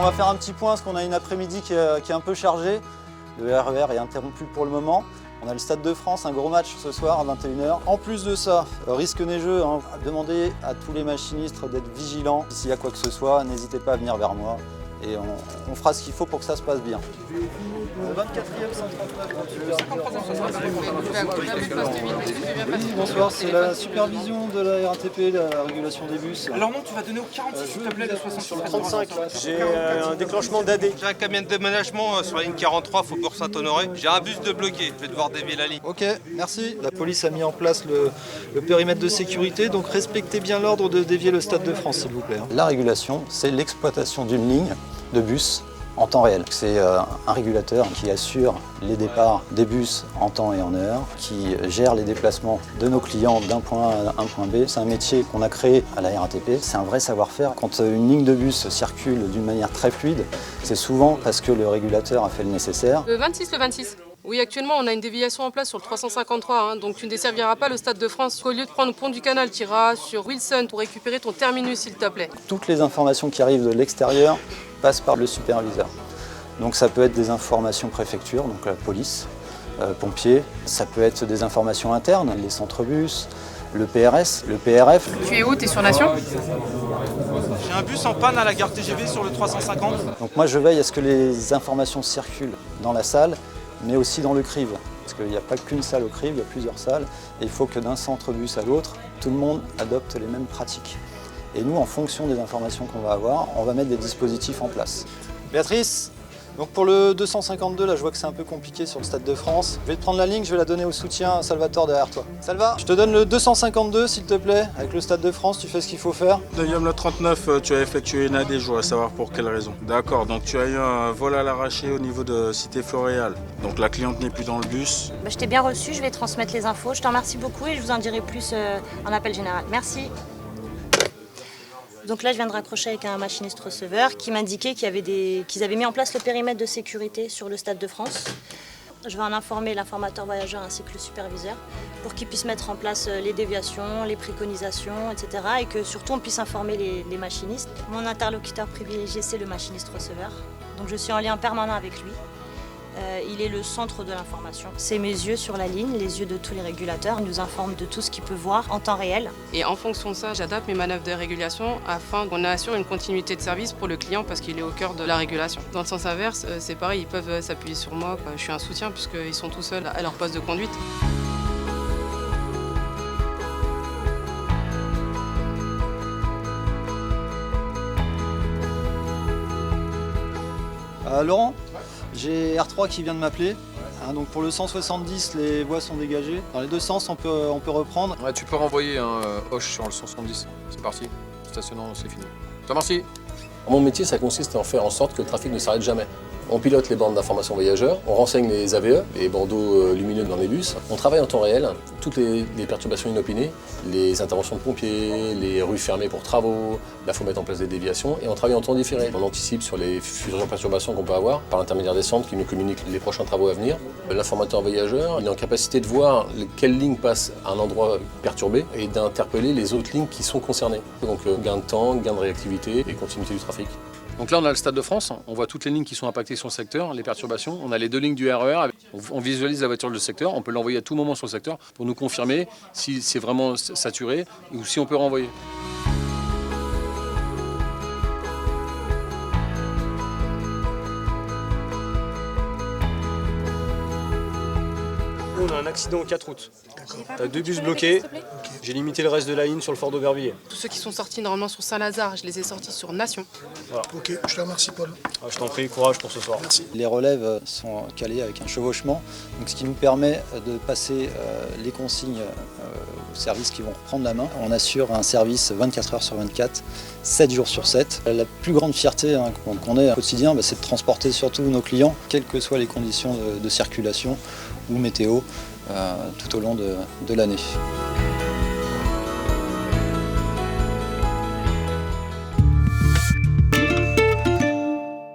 on va faire un petit point parce qu'on a une après-midi qui est un peu chargée. Le RER est interrompu pour le moment. On a le Stade de France, un gros match ce soir à 21h. En plus de ça, risque neigeux, demandez à tous les machinistes d'être vigilants. S'il y a quoi que ce soit, n'hésitez pas à venir vers moi et on fera ce qu'il faut pour que ça se passe bien. 24e 139. Bonsoir, c'est la supervision de la RATP, la régulation des bus. Alors non, tu vas donner au 46 s'il te plaît, de 60 sur le 35. J'ai un déclenchement d'AD. J'ai un camion de déménagement sur la ligne 43, Faubourg Saint-Honoré. J'ai un bus de bloqué, je vais devoir dévier la ligne. Ok, merci. La police a mis en place le périmètre de sécurité, donc respectez bien l'ordre de dévier le Stade de France, s'il vous plaît. La régulation, c'est l'exploitation d'une ligne de bus en temps réel. C'est un régulateur qui assure les départs des bus en temps et en heure, qui gère les déplacements de nos clients d'un point A à un point B. C'est un métier qu'on a créé à la RATP. C'est un vrai savoir-faire. Quand une ligne de bus circule d'une manière très fluide, c'est souvent parce que le régulateur a fait le nécessaire. Le 26. Oui, actuellement, on a une déviation en place sur le 353, donc tu ne desserviras pas le Stade de France. Au lieu de prendre le pont du Canal, tu iras sur Wilson pour récupérer ton terminus, s'il te plaît. Toutes les informations qui arrivent de l'extérieur passent par le superviseur. Donc ça peut être des informations préfecture, donc la police, pompiers, ça peut être des informations internes, les centres bus, le PRS, le PRF. Tu es où? Tu es sur Nation? J'ai un bus en panne à la gare TGV sur le 350. Donc moi je veille à ce que les informations circulent dans la salle, mais aussi dans le crive. Parce qu'il n'y a pas qu'une salle au crive, il y a plusieurs salles. Et il faut que d'un centre bus à l'autre, tout le monde adopte les mêmes pratiques. Et nous, en fonction des informations qu'on va avoir, on va mettre des dispositifs en place. Béatrice, donc pour le 252, là je vois que c'est un peu compliqué sur le Stade de France. Je vais te prendre la ligne, je vais la donner au soutien à Salvatore derrière toi. Salva, je te donne le 252 s'il te plaît, avec le Stade de France, tu fais ce qu'il faut faire. 9e le 39, tu as effectué une AD, je voudrais savoir pour quelle raison. D'accord, donc tu as eu un vol à l'arraché au niveau de Cité Floréal. Donc la cliente n'est plus dans le bus. Je t'ai bien reçu, je vais transmettre les infos. Je te remercie beaucoup et je vous en dirai plus en appel général. Merci. Donc là, je viens de raccrocher avec un machiniste receveur qui m'indiquait qu'ils avaient mis en place le périmètre de sécurité sur le Stade de France. Je vais en informer l'informateur voyageur ainsi que le superviseur pour qu'ils puissent mettre en place les déviations, les préconisations, etc. Et que surtout on puisse informer les machinistes. Mon interlocuteur privilégié, c'est le machiniste receveur. Donc je suis en lien permanent avec lui. Il est le centre de l'information. C'est mes yeux sur la ligne, les yeux de tous les régulateurs. Il nous informe de tout ce qu'il peut voir en temps réel. Et en fonction de ça, j'adapte mes manœuvres de régulation afin qu'on assure une continuité de service pour le client parce qu'il est au cœur de la régulation. Dans le sens inverse, c'est pareil, ils peuvent s'appuyer sur moi. Je suis un soutien puisqu'ils sont tout seuls à leur poste de conduite. Laurent, j'ai R3 qui vient de m'appeler. Donc pour le 170, les voies sont dégagées. Dans les deux sens, on peut reprendre. Ouais, tu peux renvoyer un Hoche sur le 170. C'est parti. Stationnant, c'est fini. Je te remercie. Mon métier, ça consiste à faire en sorte que le trafic ne s'arrête jamais. On pilote les bandes d'information voyageurs, on renseigne les AVE, les bandeaux lumineux dans les bus. On travaille en temps réel, toutes les perturbations inopinées, les interventions de pompiers, les rues fermées pour travaux, là il faut mettre en place des déviations et on travaille en temps différé. On anticipe sur les futures perturbations qu'on peut avoir par l'intermédiaire des centres qui nous communiquent les prochains travaux à venir. L'informateur voyageur, il est en capacité de voir quelle ligne passe à un endroit perturbé et d'interpeller les autres lignes qui sont concernées. Donc gain de temps, gain de réactivité et continuité du trafic. Donc là, on a le Stade de France, on voit toutes les lignes qui sont impactées sur le secteur, les perturbations. On a les deux lignes du RER, on visualise la voiture du secteur, on peut l'envoyer à tout moment sur le secteur pour nous confirmer si c'est vraiment saturé ou si on peut renvoyer. On a un accident au 4 août. T'as deux bus bloqués. J'ai limité le reste de la ligne sur le Fort d'Aubervilliers. Tous ceux qui sont sortis normalement sur Saint-Lazare, je les ai sortis sur Nation. Voilà. Ok, je te remercie Paul. Je t'en prie, courage pour ce soir. Merci. Les relèves sont calées avec un chevauchement, donc ce qui nous permet de passer les consignes aux services qui vont reprendre la main. On assure un service 24 heures sur 24, 7 jours sur 7. La plus grande fierté qu'on ait au quotidien, c'est de transporter surtout nos clients, quelles que soient les conditions de circulation ou météo, tout au long de l'année.